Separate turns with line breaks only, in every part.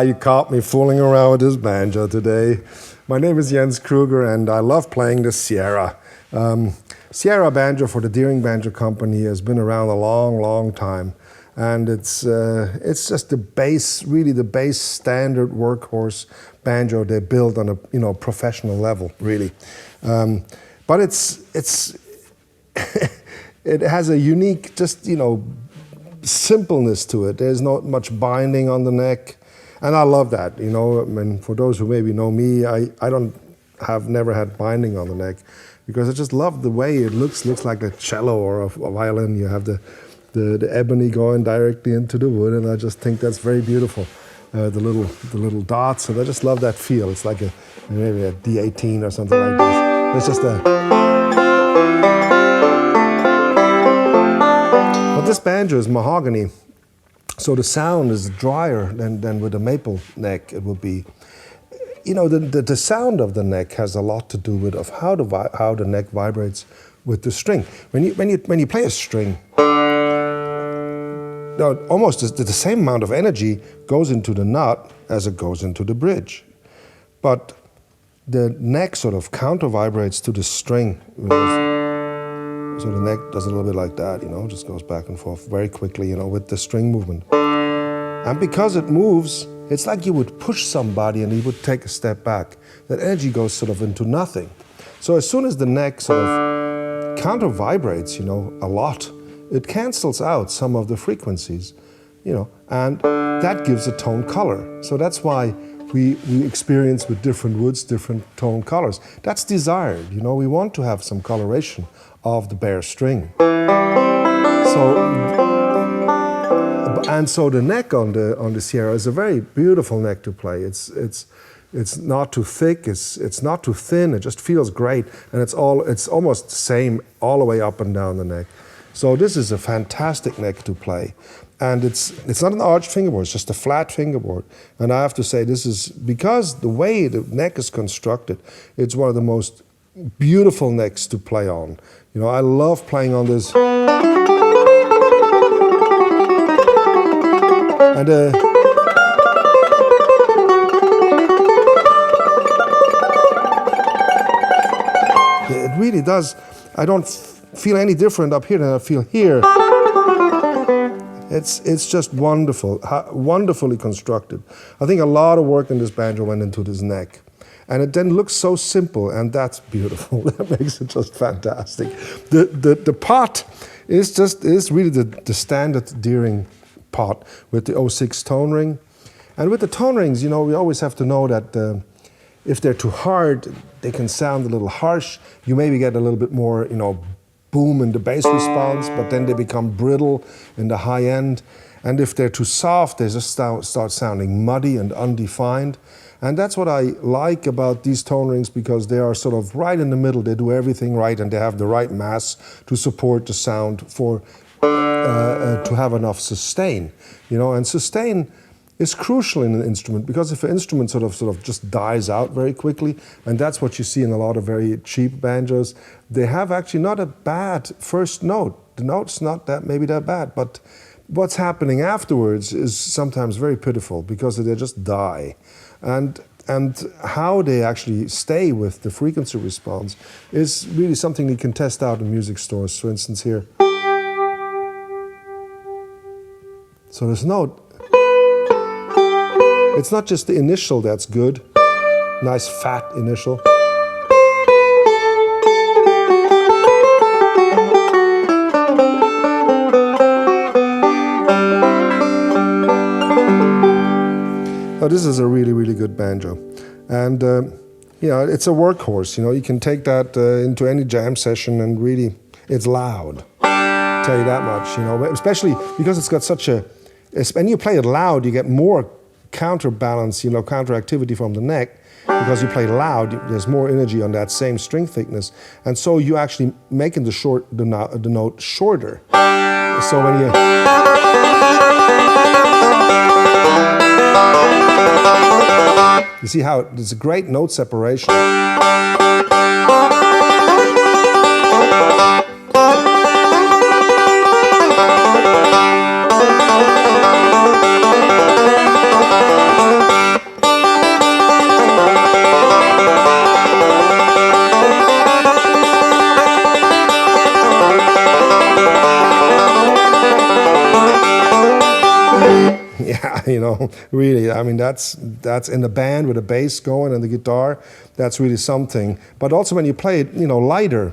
You caught me fooling around with this banjo today. My name is Jens Kruger, and I love playing the Sierra. Sierra banjo for the Deering Banjo Company has been around a long, long time, and it's just the base, really the base standard workhorse banjo they build on a professional level, really. But it's it has a unique, just simpleness to it. There's not much binding on the neck, and I love that. I mean, for those who maybe know me, I never had binding on the neck because I just love the way it looks like a cello or a violin. You have the ebony going directly into the wood, and I just think that's very beautiful. The little dots, and I just love that feel. It's like maybe a D18 or something like this. It's just But this banjo is mahogany, so the sound is drier than with a maple neck it would be. The sound of the neck has a lot to do with how the neck vibrates with the string. When you play a string, almost the same amount of energy goes into the nut as it goes into the bridge, but the neck sort of counter vibrates to the string. So the neck does a little bit like that, just goes back and forth very quickly, with the string movement. And because it moves, it's like you would push somebody and he would take a step back. That energy goes sort of into nothing. So as soon as the neck sort of counter vibrates, a lot, it cancels out some of the frequencies, and that gives a tone color. So that's why we experience with different woods, different tone colors. That's desired, we want to have some coloration of the bare string. So the neck on the Sierra is a very beautiful neck to play. It's not too thick, it's not too thin, it just feels great, and it's almost the same all the way up and down the neck. So this is a fantastic neck to play. And it's not an arched fingerboard, it's just a flat fingerboard. And I have to say, this is, because the way the neck is constructed, it's one of the most beautiful necks to play on. I love playing on this. And it really does. I don't feel any different up here than I feel here. It's just wonderful, wonderfully constructed. I think a lot of work in this banjo went into this neck. And it then looks so simple, and that's beautiful. That makes it just fantastic. The pot is really the standard Deering pot with the 06 tone ring. And with the tone rings, we always have to know that if they're too hard, they can sound a little harsh. You maybe get a little bit more, boom in the bass response, but then they become brittle in the high end. And if they're too soft, they just start sounding muddy and undefined. And that's what I like about these tone rings, because they are sort of right in the middle. They do everything right, and they have the right mass to support the sound to have enough sustain. And sustain is crucial in an instrument, because if an instrument sort of just dies out very quickly, and that's what you see in a lot of very cheap banjos, they have actually not a bad first note. The note's not maybe that bad, but what's happening afterwards is sometimes very pitiful, because they just die. And how they actually stay with the frequency response is really something you can test out in music stores. For instance, here. So this note, it's not just the initial that's good, nice fat initial. So this is a really, really good banjo. And you know, it's a workhorse. You know, you can take that into any jam session and really, it's loud. I'll tell you that much, you know, especially because it's got such a, when you play it loud, you get more counterbalance, you know, counteractivity from the neck. Because you play loud, there's more energy on that same string thickness, and so you actually making the note shorter. So when you see how there's a great note separation. Yeah, you know, really, I mean, that's in the band with the bass going and the guitar, that's really something. But also when you play it, you know, lighter.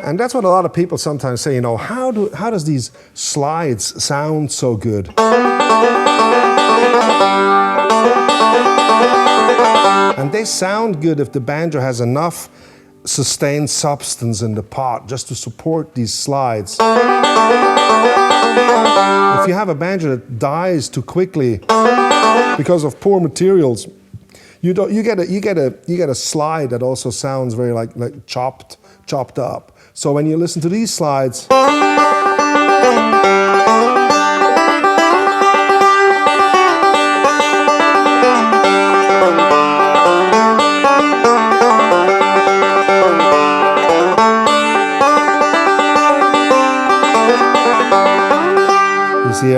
And that's what a lot of people sometimes say, you know, how does these slides sound so good? And they sound good if the banjo has enough sustained substance in the pot just to support these slides. If you have a banjo that dies too quickly because of poor materials, you get a slide that also sounds very like chopped up. So when you listen to these slides, you see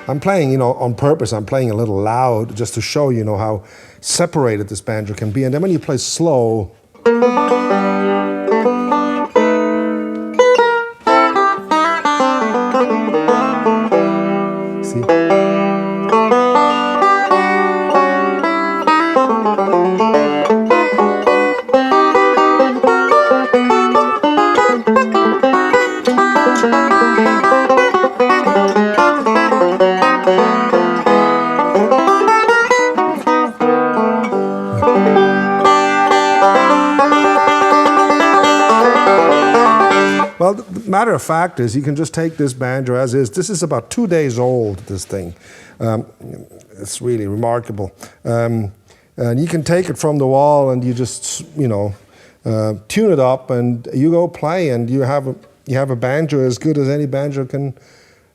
I'm playing, you know, on purpose, I'm playing a little loud just to show, you know, how separated this banjo can be. And then when you play slow, see? Well, the matter of fact is, you can just take this banjo as is. This is about 2 days old, this thing. It's really remarkable. And you can take it from the wall and you just, you know, tune it up and you go play and you have a banjo as good as any banjo can,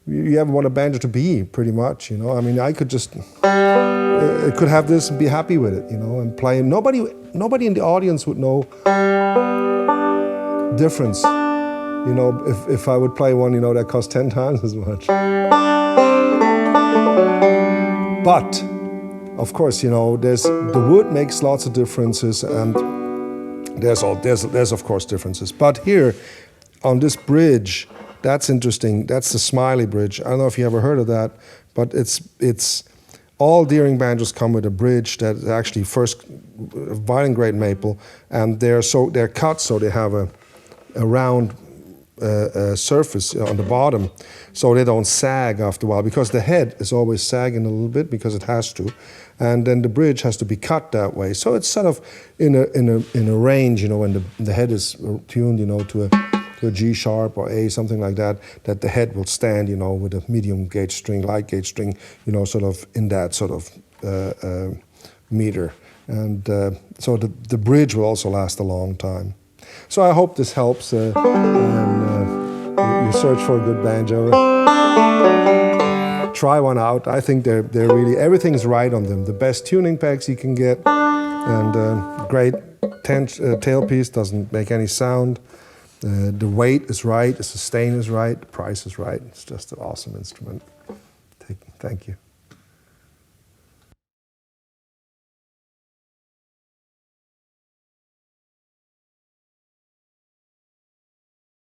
you ever want a banjo to be, pretty much, you know. I mean, I could just, it could have this and be happy with it, you know, and play. Nobody in the audience would know difference. You know, if I would play one, you know, that cost 10 times as much. But, of course, you know, the wood makes lots of differences, and there's of course differences. But here, on this bridge, that's interesting. That's the Smiley Bridge. I don't know if you ever heard of that, but it's all Deering banjos come with a bridge that is actually first violin grade maple, and they're cut so they have a round surface on the bottom, so they don't sag after a while, because the head is always sagging a little bit because it has to, and then the bridge has to be cut that way. So it's sort of in a range, you know, when the head is tuned, you know, to a G sharp or A, something like that, that the head will stand, you know, with a medium gauge string, light gauge string, you know, sort of in that sort of meter, and so the bridge will also last a long time. So I hope this helps, and you search for a good banjo. Try one out. I think they're really, everything's right on them. The best tuning pegs you can get, and great tailpiece, doesn't make any sound. The weight is right, the sustain is right, the price is right. It's just an awesome instrument. Thank you.